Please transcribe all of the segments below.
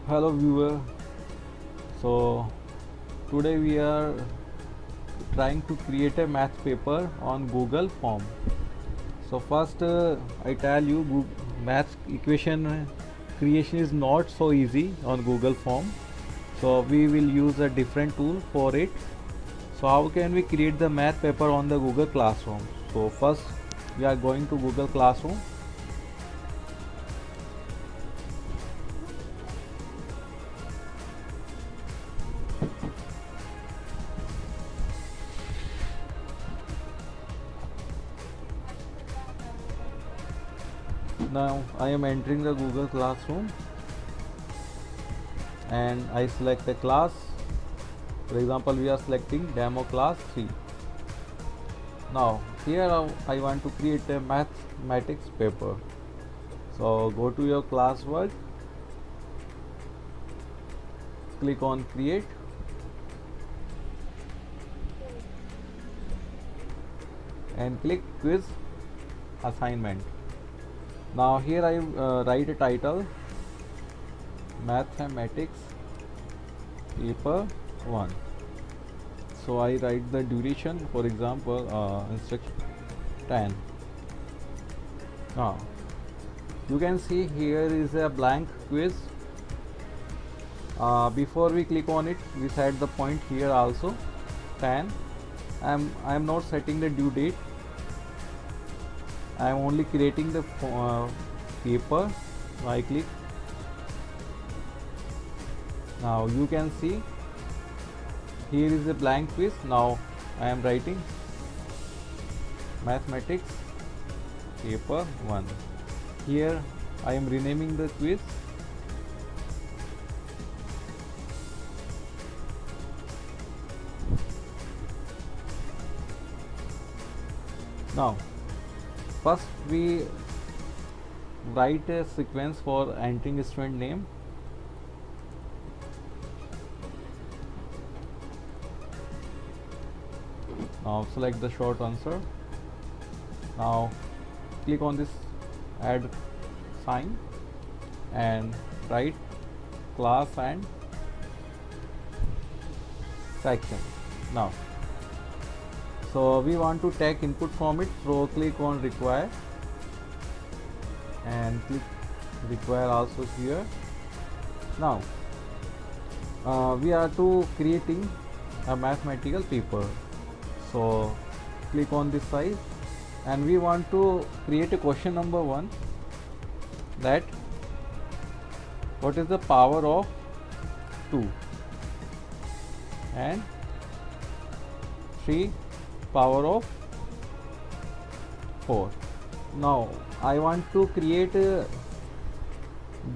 Hello viewer. So today we are trying to create a math paper on Google Form. So first I tell you math equation creation is not so easy on Google Form. So we will use a different tool for it. So how can we create the math paper on the Google Classroom? So first we are going to Google Classroom. Now I am entering the Google Classroom and I select the class. For example, we are selecting demo class 3. Now here I want to create a mathematics paper. So go to your classwork, click on create, and click quiz assignment. Now here I write a title, mathematics paper 1. So I write the duration, for example instruction 10. Now you can see here is a blank quiz. Before we click on it, we set the point here also 10. I am not setting the due date. I am only creating the paper. I click. Now you can see here is a blank quiz. Now I am writing mathematics paper 1. Here I am renaming the quiz. Now first we write a sequence for entering student name. Now select the short answer. Now click on this add sign and write class and section. Now so we want to take input from it, so click on require and click require also here. Now we are to creating a mathematical paper, so click on this size and we want to create a question number 1, that what is the power of 2 and 3 power of 4. Now I want to create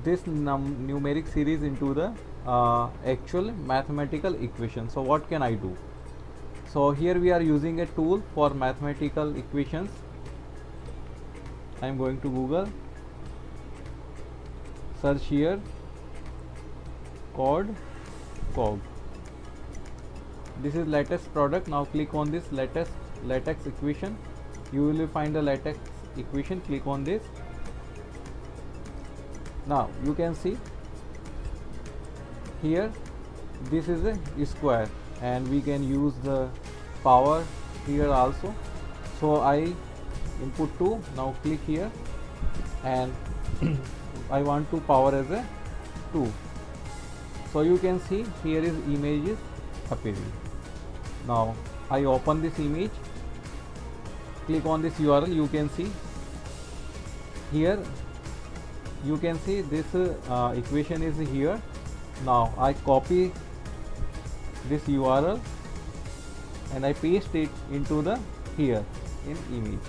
this numeric series into the actual mathematical equation. So what can I do? So here we are using a tool for mathematical equations. I am going to Google, search here cog. This is lattice product. Now click on this latex equation. You will find the latex equation. Click on this. Now you can see here this is a square and we can use the power here also. So I input 2. Now click here and I want to power as a 2. So you can see here is image is appearing. Now I open this image, click on this URL. You can see here, you can see this equation is here. Now I copy this URL and I paste it into the here in image.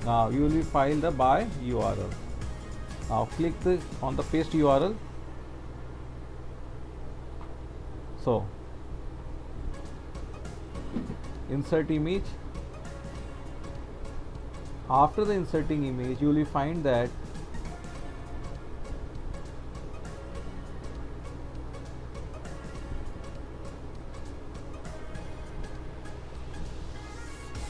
Now you will find the by URL. Now click on the paste URL. So insert image. After the inserting image, you will find that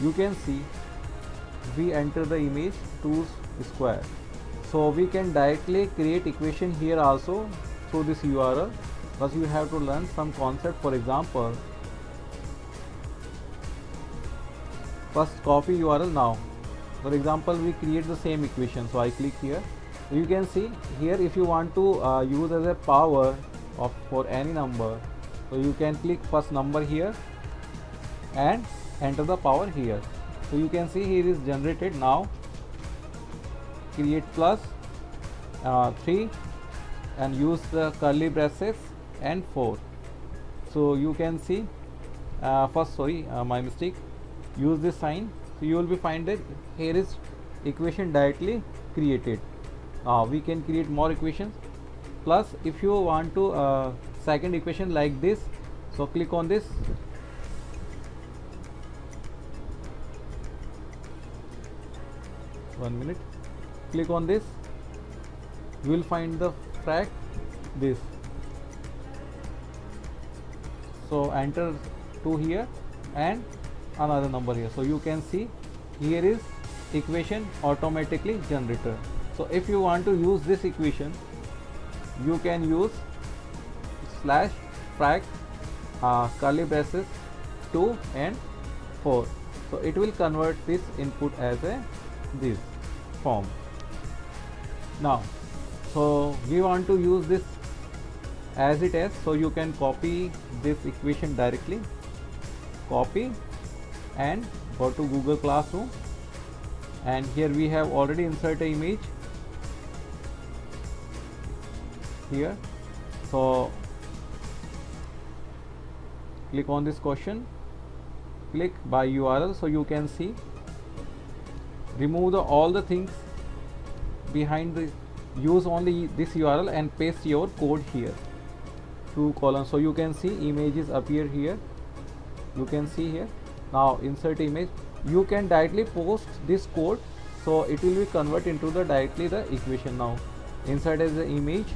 you can see we enter the image 2 square. So we can directly create equation here also through this URL, but you have to learn some concept. For example, first copy URL. Now for example, we create the same equation, so I click here. You can see here, if you want to use as a power of for any number, so you can click first number here and enter the power here. So you can see here is generated. Now create plus 3 and use the curly braces and 4. So you can see first, sorry, my mistake, use this sign. So you will be find that here is equation directly created. Now we can create more equations. Plus if you want to second equation like this, so click on this. One minute. Click on this. You will find the frac this. So enter 2 here and another number here. So you can see here is equation automatically generated. So if you want to use this equation, you can use slash frac curly braces 2 and 4. So it will convert this input as a this form. Now so we want to use this as it is, so you can copy this equation directly, copy and go to Google Classroom, and here we have already inserted an image here. So click on this question, click by URL, so you can see remove all the things behind the, use only this URL and paste your code here, 2 columns. So you can see images appear here, you can see here. Now insert image, you can directly post this code, so it will be convert into the directly the equation. Now insert as the image.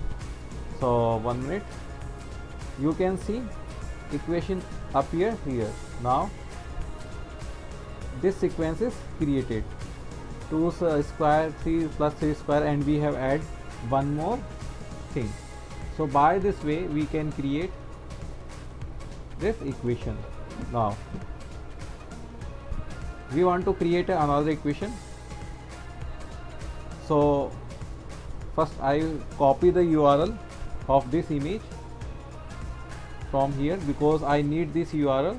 So 1 minute, you can see equation appear here. Now this sequence is created, 2 square 3 plus 3 square, and we have add one more thing. So by this way we can create this equation. Now we want to create another equation. So first I copy the URL of this image from here, because I need this URL,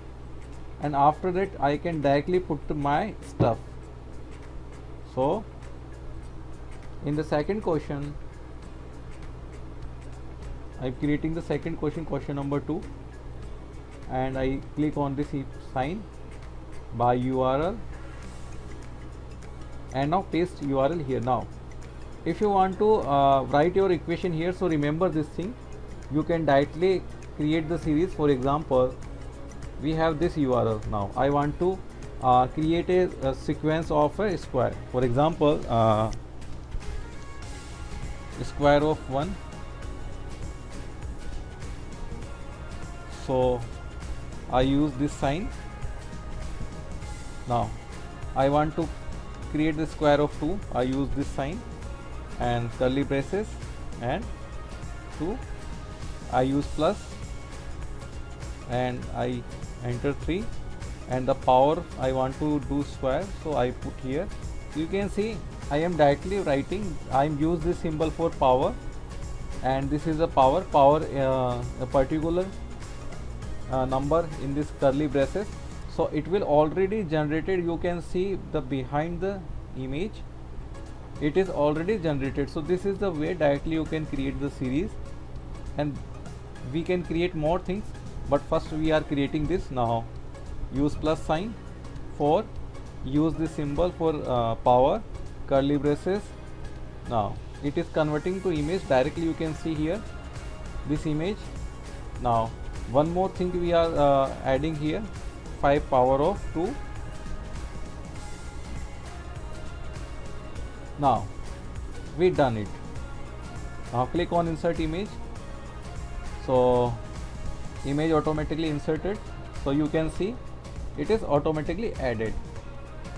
and after that I can directly put my stuff. So in the second question, I'm creating the second question, question number 2, and I click on this sign by URL and now paste URL here. Now if you want to write your equation here, so remember this thing, you can directly create the series. For example, we have this URL. Now I want to create a sequence of a square. For example, square of 1. So I use this sign. Now I want to create the square of 2. I use this sign and curly braces and 2. I use plus and I enter 3, and the power I want to do square, so I put here. You can see I am directly writing, I use this symbol for power, and this is a power a particular number in this curly braces. So it will already generated, you can see the behind the image, it is already generated. So this is the way directly you can create the series, and we can create more things, but first we are creating this. Now use plus sign for, use this symbol for power, curly braces. Now it is converting to image directly, you can see here this image. Now one more thing we are adding here, 5 power of 2. Now we done it. Now click on insert image. So image automatically inserted, so you can see it is automatically added.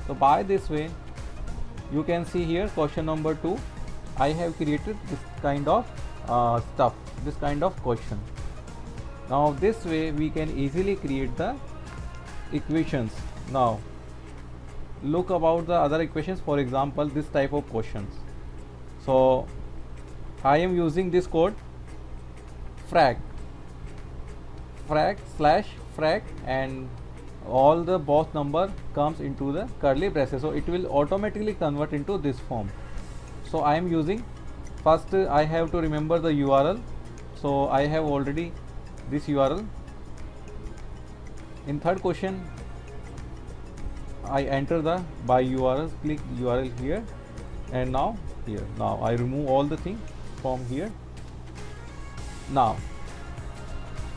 So by this way you can see here question number 2, I have created this kind of stuff, this kind of question. Now this way we can easily create the equations. Now look about the other equations, for example this type of questions. So I am using this code frac slash frac, and all the both number comes into the curly braces, so it will automatically convert into this form. So I am using, first I have to remember the URL. So I have already this URL. In third question I enter the by URL, click URL here, and now here. Now I remove all the thing from here. Now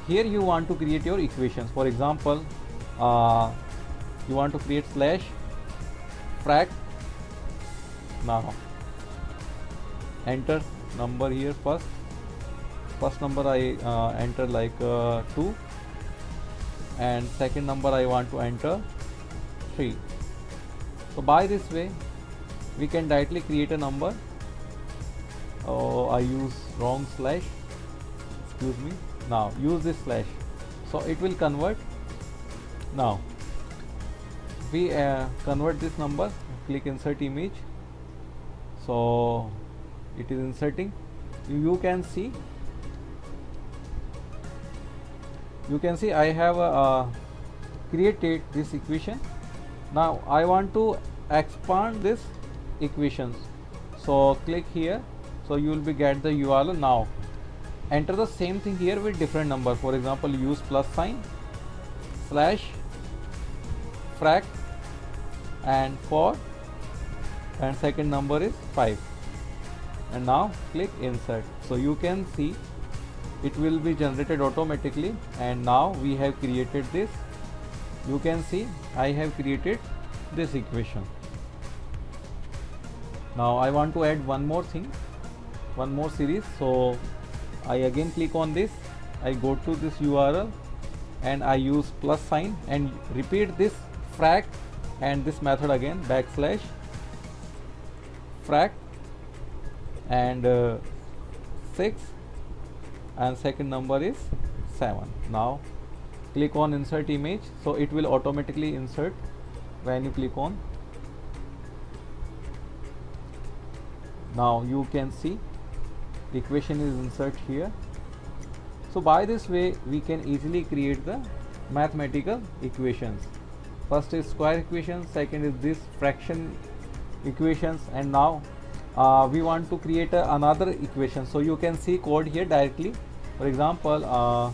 here you want to create your equations. For example, you want to create slash frac. Now enter number here. First number I enter like 2, and second number I want to enter 3. So by this way we can directly create a number. Oh, I use wrong slash, excuse me. Now use this slash, so it will convert. Now we convert this number, click insert image, so it is inserting. You can see I have created this equation. Now I want to expand this equations, so click here, so you will be get the URL. Now enter the same thing here with different number. For example, use plus sign slash frac and 4, and second number is 5, and now click insert. So you can see it will be generated automatically, and now we have created this. You can see I have created this equation. Now I want to add one more thing, one more series. So I again click on this, I go to this URL, and I use plus sign and repeat this frac and this method again, backslash frac and 6, and second number is 7. Now click on insert image, so it will automatically insert when you click on. Now you can see equation is insert here. So by this way we can easily create the mathematical equations. First is square equation, second is this fraction equations, and now we want to create another equation. So you can see code here directly. For example,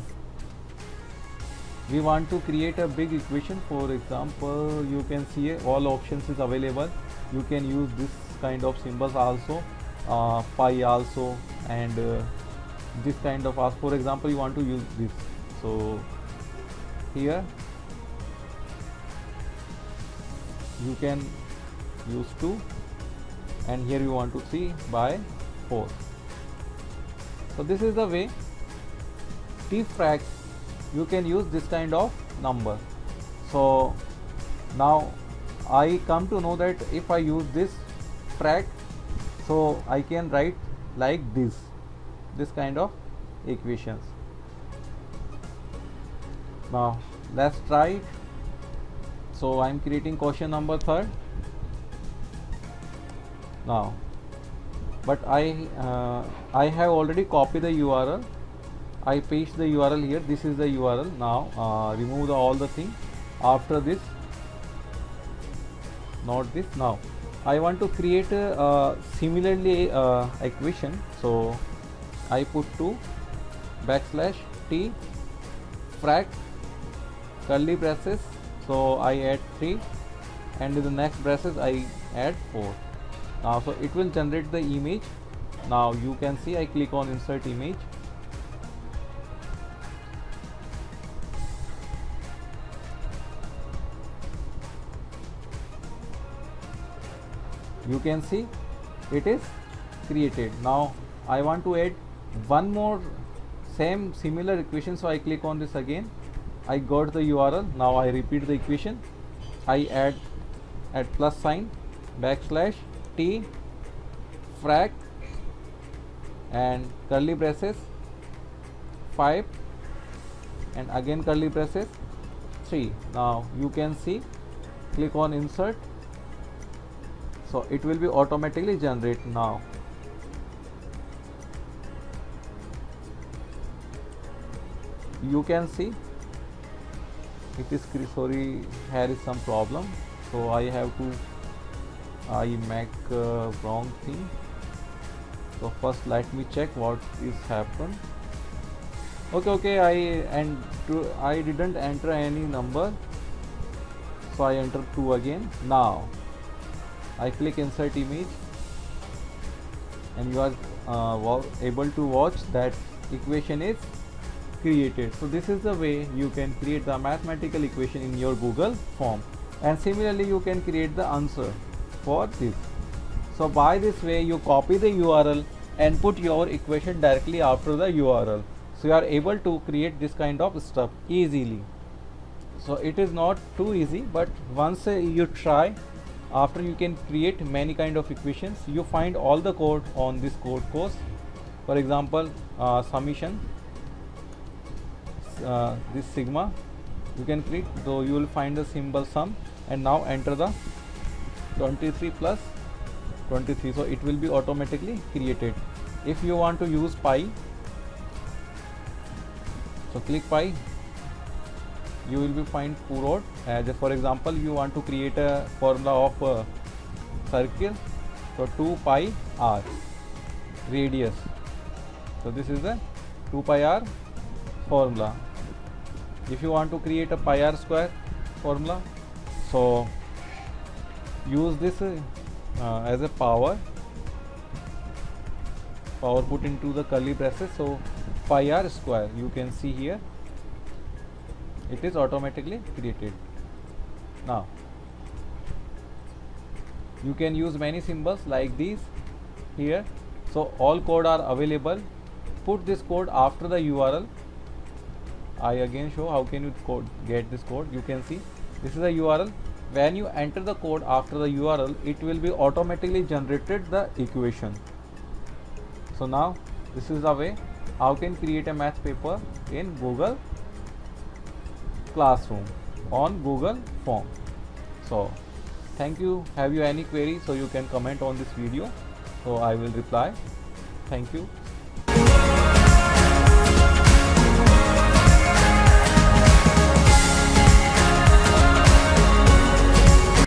we want to create a big equation. For example, you can see all options is available. You can use this kind of symbols also, pi also, and this kind of, for example you want to use this. So here you can use 2, and here you want to 3 by 4. So this is the way t frac you can use this kind of number. So now I come to know that if I use this frac, so I can write like this kind of equations. Now let's try it. So I'm creating question number 3rd now, but I have already copied the URL. I paste the URL here. This is the URL. Now remove all the thing. After this, not this. Now I want to create a similarly equation. So I put 2 backslash t frac curly braces. So I add 3, and in the next braces I add 4. Now so it will generate the image. Now you can see I click on insert image. You can see it is created. Now I want to add one more similar equation, so I click on this again. I got the URL. Now I repeat the equation. I add plus sign backslash t frac and curly braces 5 and again curly braces 3. Now you can see, click on insert, so it will be automatically generate. Now you can see it is sorry, here is some problem, so I make wrong thing. So first let me check what is happened. Okay, I didn't enter any number, so I enter 2 again. Now I click insert image and you are able to watch that equation is created. So this is the way you can create the mathematical equation in your Google form, and similarly you can create the answer for this. So by this way you copy the URL and put your equation directly after the URL. So you are able to create this kind of stuff easily. So it is not too easy, but once you try, after you can create many kind of equations. You find all the code on this code course. For example, summation, this sigma you can click, so you will find the symbol sum, and now enter the 23 plus 23, so it will be automatically created. If you want to use pi, so click pi, you will be find Purod. As for example, you want to create a formula of a circle, so 2 pi r radius, so this is the 2 pi r formula. If you want to create a pi r square formula, so use this as a power put into the curly braces, so pi r square, you can see here it is automatically created. Now you can use many symbols like these here, so all code are available. Put this code after the URL. I again show how can you get this code. You can see this is the URL. When you enter the code after the URL, it will be automatically generated the equation. So now this is the way how can create a math paper in Google Classroom on Google Form. So thank you. Have you any query, so you can comment on this video, so I will reply. Thank you.